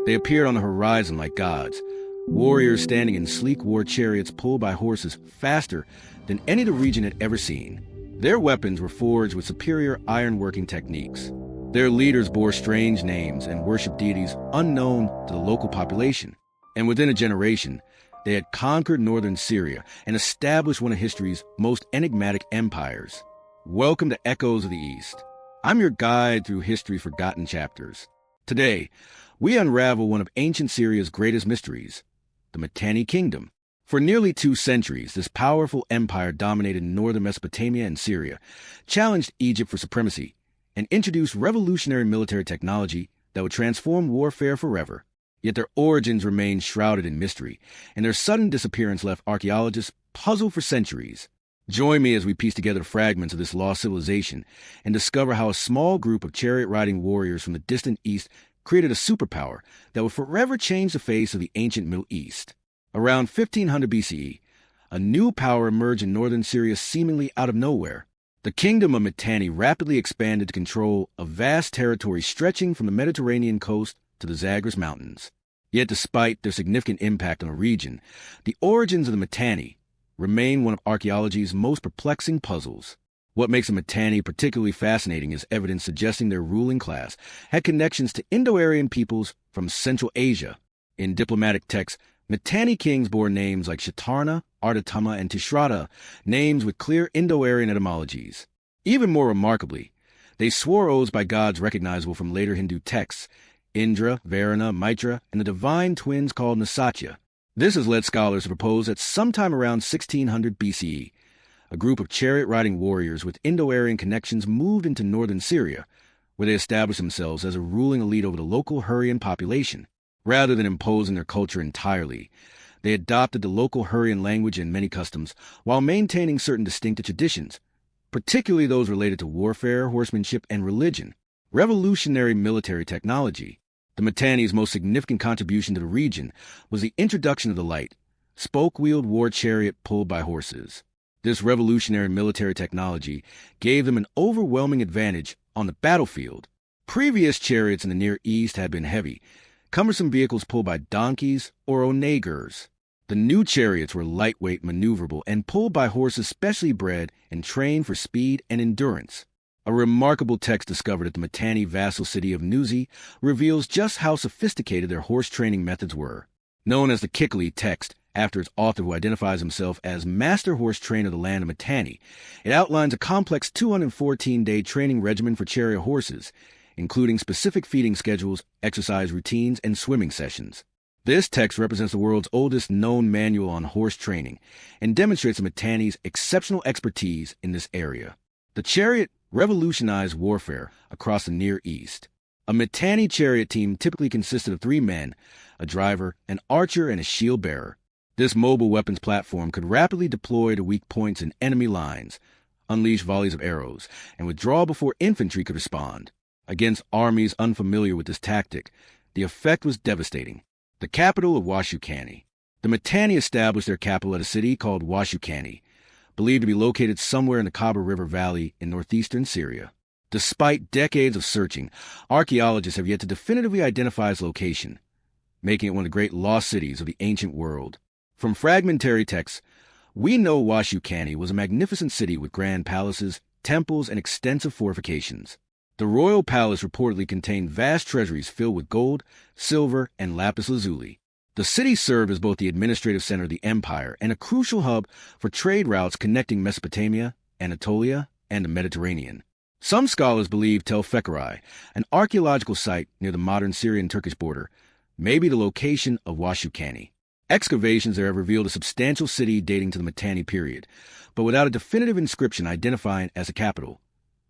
They appeared on the horizon like gods, warriors standing in sleek war chariots pulled by horses faster than any the region had ever seen. Their weapons were forged with superior ironworking techniques. Their leaders bore strange names and worshipped deities unknown to the local population. And within a generation, they had conquered northern Syria and established one of history's most enigmatic empires. Welcome to Echoes of the East. I'm your guide through history's forgotten chapters. Today, we unravel one of ancient Syria's greatest mysteries, the Mitanni Kingdom. For nearly 2 centuries, this powerful empire dominated northern Mesopotamia and Syria, challenged Egypt for supremacy, and introduced revolutionary military technology that would transform warfare forever. Yet their origins remain shrouded in mystery, and their sudden disappearance left archaeologists puzzled for centuries. Join me as we piece together fragments of this lost civilization and discover how a small group of chariot-riding warriors from the distant East created a superpower that would forever change the face of the ancient Middle East. Around 1500 BCE, a new power emerged in northern Syria seemingly out of nowhere. The kingdom of Mitanni rapidly expanded to control a vast territory stretching from the Mediterranean coast to the Zagros Mountains. Yet despite their significant impact on the region, the origins of the Mitanni remain one of archaeology's most perplexing puzzles. What makes the Mitanni particularly fascinating is evidence suggesting their ruling class had connections to Indo-Aryan peoples from Central Asia. In diplomatic texts, Mitanni kings bore names like Shatarna, Arditama, and Tishrata, names with clear Indo-Aryan etymologies. Even more remarkably, they swore oaths by gods recognizable from later Hindu texts, Indra, Varuna, Mitra, and the divine twins called Nisatya. This has led scholars to propose that sometime around 1600 BCE, a group of chariot-riding warriors with Indo-Aryan connections moved into northern Syria, where they established themselves as a ruling elite over the local Hurrian population. Rather than imposing their culture entirely, they adopted the local Hurrian language and many customs while maintaining certain distinctive traditions, particularly those related to warfare, horsemanship, and religion. Revolutionary military technology. The Mitanni's most significant contribution to the region was the introduction of the light, spoke-wheeled war chariot pulled by horses. This revolutionary military technology gave them an overwhelming advantage on the battlefield. Previous chariots in the Near East had been heavy, cumbersome vehicles pulled by donkeys or onagers. The new chariots were lightweight, maneuverable, and pulled by horses specially bred and trained for speed and endurance. A remarkable text discovered at the Mitanni vassal city of Nuzi reveals just how sophisticated their horse training methods were. Known as the Kikli text, after its author who identifies himself as master horse trainer of the land of Mitanni, it outlines a complex 214-day training regimen for chariot horses, including specific feeding schedules, exercise routines, and swimming sessions. This text represents the world's oldest known manual on horse training and demonstrates the Mitanni's exceptional expertise in this area. The chariot revolutionized warfare across the Near East. A Mitanni chariot team typically consisted of 3 men, a driver, an archer, and a shield bearer. This mobile weapons platform could rapidly deploy to weak points in enemy lines, unleash volleys of arrows, and withdraw before infantry could respond. Against armies unfamiliar with this tactic, the effect was devastating. The capital of Washukani. The Mitanni established their capital at a city called Washukani, believed to be located somewhere in the Khabur River Valley in northeastern Syria. Despite decades of searching, archaeologists have yet to definitively identify its location, making it one of the great lost cities of the ancient world. From fragmentary texts, we know Washukani was a magnificent city with grand palaces, temples, and extensive fortifications. The royal palace reportedly contained vast treasuries filled with gold, silver, and lapis lazuli. The city served as both the administrative center of the empire and a crucial hub for trade routes connecting Mesopotamia, Anatolia, and the Mediterranean. Some scholars believe Tel Fekeri, an archaeological site near the modern Syrian-Turkish border, may be the location of Washukani. Excavations there have revealed a substantial city dating to the Mitanni period, but without a definitive inscription identifying it as a capital.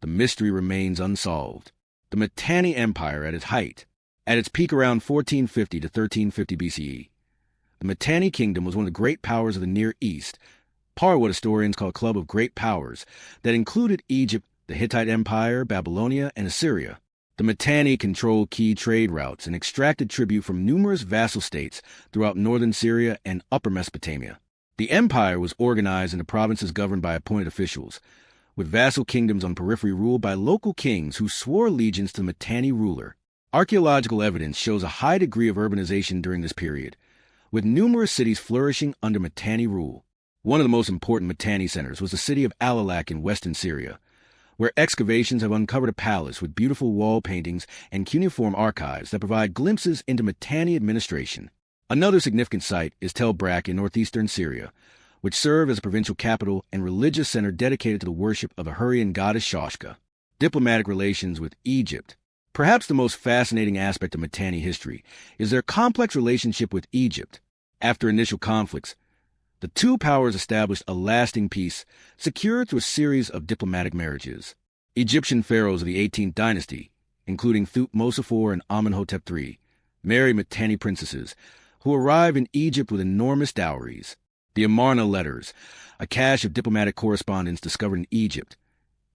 The mystery remains unsolved. The Mitanni Empire at its height, at its peak around 1450 to 1350 BCE, the Mitanni Kingdom was one of the great powers of the Near East, part of what historians call a club of great powers that included Egypt, the Hittite Empire, Babylonia, and Assyria. The Mitanni controlled key trade routes and extracted tribute from numerous vassal states throughout northern Syria and upper Mesopotamia. The empire was organized into provinces governed by appointed officials, with vassal kingdoms on periphery ruled by local kings who swore allegiance to the Mitanni ruler. Archaeological evidence shows a high degree of urbanization during this period, with numerous cities flourishing under Mitanni rule. One of the most important Mitanni centers was the city of Alalak in western Syria, where excavations have uncovered a palace with beautiful wall paintings and cuneiform archives that provide glimpses into Mitanni administration. Another significant site is Tel Brak in northeastern Syria, which served as a provincial capital and religious center dedicated to the worship of the Hurrian goddess Shashka. Diplomatic relations with Egypt. Perhaps the most fascinating aspect of Mitanni history is their complex relationship with Egypt. After initial conflicts, the two powers established a lasting peace secured through a series of diplomatic marriages. Egyptian pharaohs of the 18th dynasty, including Thutmose IV and Amenhotep III, married Mitanni princesses, who arrive in Egypt with enormous dowries. The Amarna letters, a cache of diplomatic correspondence discovered in Egypt,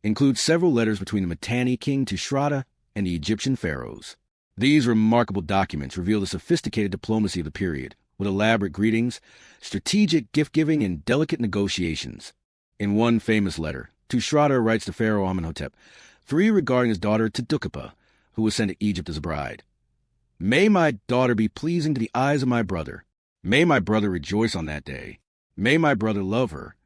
include several letters between the Mitanni king Tushratta and the Egyptian pharaohs. These remarkable documents reveal the sophisticated diplomacy of the period, with elaborate greetings, strategic gift-giving, and delicate negotiations. In one famous letter, Tushratta writes to Pharaoh Amenhotep III regarding his daughter Tidukapa, who was sent to Egypt as a bride. "May my daughter be pleasing to the eyes of my brother. May my brother rejoice on that day. May my brother love her."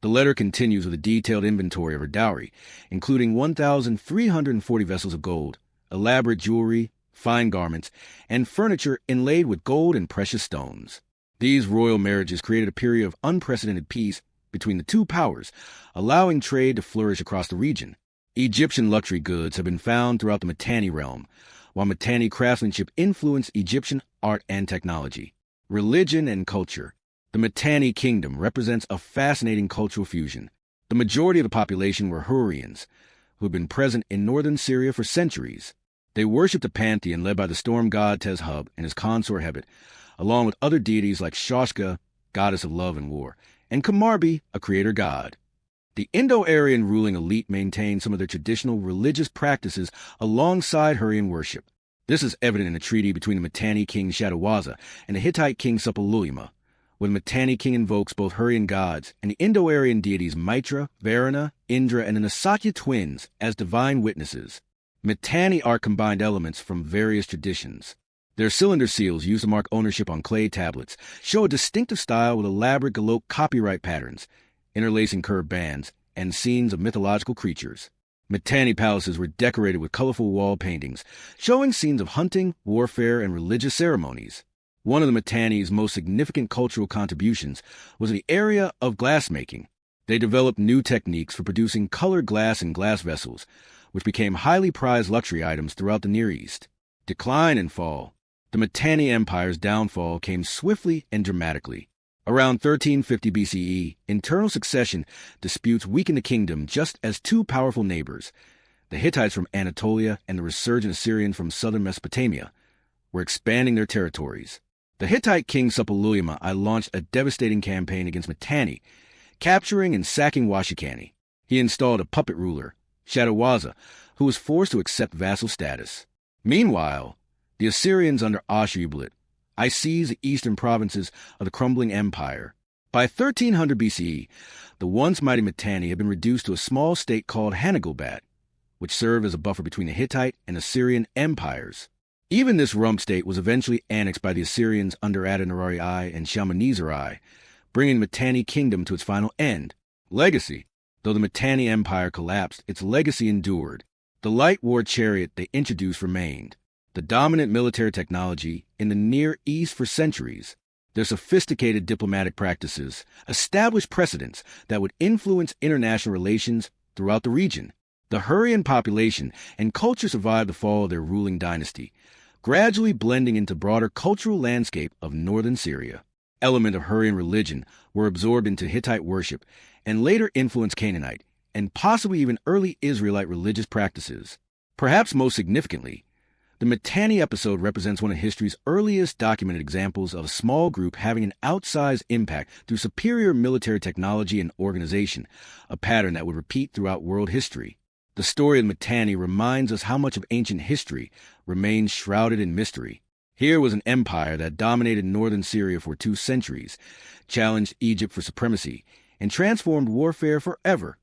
The letter continues with a detailed inventory of her dowry, including 1,340 vessels of gold, elaborate jewelry, fine garments, and furniture inlaid with gold and precious stones. These royal marriages created a period of unprecedented peace between the two powers, allowing trade to flourish across the region. Egyptian luxury goods have been found throughout the Mitanni realm, while Mitanni craftsmanship influenced Egyptian art and technology. Religion and culture. The Mitanni Kingdom represents a fascinating cultural fusion. The majority of the population were Hurrians, who had been present in northern Syria for centuries. They worshipped a pantheon led by the storm god Tezhub and his consort Hebet, along with other deities like Shashka, goddess of love and war, and Kamarbi, a creator god. The Indo-Aryan ruling elite maintained some of their traditional religious practices alongside Hurrian worship. This is evident in a treaty between the Mitanni king Shadawazza and the Hittite king Suppiluliuma, where the Mitanni king invokes both Hurrian gods and the Indo-Aryan deities Mitra, Varuna, Indra, and the Nasatya twins as divine witnesses. Mitanni art combined elements from various traditions. Their cylinder seals, used to mark ownership on clay tablets, show a distinctive style with elaborate Galop copyright patterns, interlacing curved bands, and scenes of mythological creatures. Mitanni palaces were decorated with colorful wall paintings, showing scenes of hunting, warfare, and religious ceremonies. One of the Mitanni's most significant cultural contributions was the area of glassmaking. They developed new techniques for producing colored glass in glass vessels, which became highly prized luxury items throughout the Near East. Decline and fall. The Mitanni Empire's downfall came swiftly and dramatically. Around 1350 BCE, internal succession disputes weakened the kingdom just as two powerful neighbors, the Hittites from Anatolia and the resurgent Assyrians from southern Mesopotamia, were expanding their territories. The Hittite king Suppiluliuma I launched a devastating campaign against Mitanni, capturing and sacking Washikani. He installed a puppet ruler, Shadawazza, who was forced to accept vassal status. Meanwhile, the Assyrians under Ashur-uballit I seized the eastern provinces of the crumbling empire. By 1300 BCE, the once mighty Mitanni had been reduced to a small state called Hanagobat, which served as a buffer between the Hittite and Assyrian empires. Even this rump state was eventually annexed by the Assyrians under Adad-nirari I and Shalmaneser I, bringing the Mitanni Kingdom to its final end. Legacy. Though the Mitanni Empire collapsed, its legacy endured. The light war chariot they introduced remained, the dominant military technology in the Near East for centuries. Their sophisticated diplomatic practices established precedents that would influence international relations throughout the region. The Hurrian population and culture survived the fall of their ruling dynasty, gradually blending into broader cultural landscape of northern Syria. Elements of Hurrian religion were absorbed into Hittite worship and later influenced Canaanite and possibly even early Israelite religious practices. Perhaps most significantly, the Mitanni episode represents one of history's earliest documented examples of a small group having an outsized impact through superior military technology and organization, a pattern that would repeat throughout world history. The story of Mitanni reminds us how much of ancient history remains shrouded in mystery. Here was an empire that dominated northern Syria for 2 centuries, challenged Egypt for supremacy, and transformed warfare forever.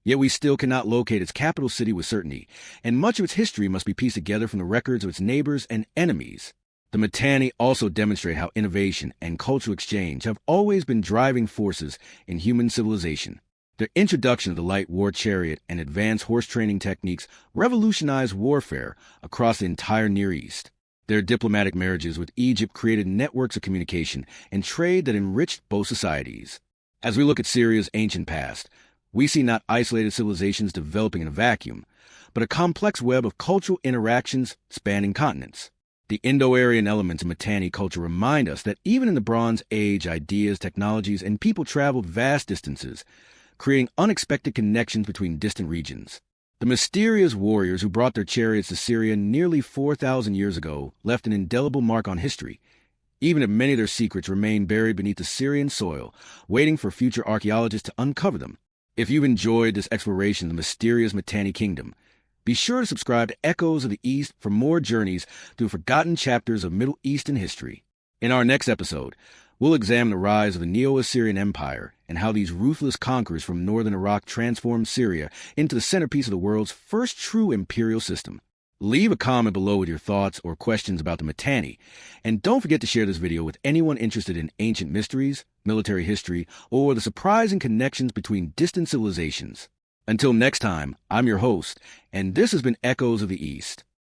Yet we still cannot locate its capital city with certainty, and much of its history must be pieced together from the records of its neighbors and enemies. The Mitanni also demonstrate how innovation and cultural exchange have always been driving forces in human civilization. Their introduction of the light war chariot and advanced horse training techniques revolutionized warfare across the entire Near East. Their diplomatic marriages with Egypt created networks of communication and trade that enriched both societies. As we look at Syria's ancient past, we see not isolated civilizations developing in a vacuum, but a complex web of cultural interactions spanning continents. The Indo-Aryan elements of Mitanni culture remind us that even in the Bronze Age, ideas, technologies, and people traveled vast distances, creating unexpected connections between distant regions. The mysterious warriors who brought their chariots to Syria nearly 4,000 years ago left an indelible mark on history, even if many of their secrets remain buried beneath the Syrian soil, waiting for future archaeologists to uncover them. If you've enjoyed this exploration of the mysterious Mitanni Kingdom, be sure to subscribe to Echoes of the East for more journeys through forgotten chapters of Middle Eastern history. In our next episode, we'll examine the rise of the Neo-Assyrian Empire and how these ruthless conquerors from northern Iraq transformed Syria into the centerpiece of the world's first true imperial system. Leave a comment below with your thoughts or questions about the Mitanni, and don't forget to share this video with anyone interested in ancient mysteries, military history, or the surprising connections between distant civilizations. Until next time, I'm your host, and this has been Echoes of the East.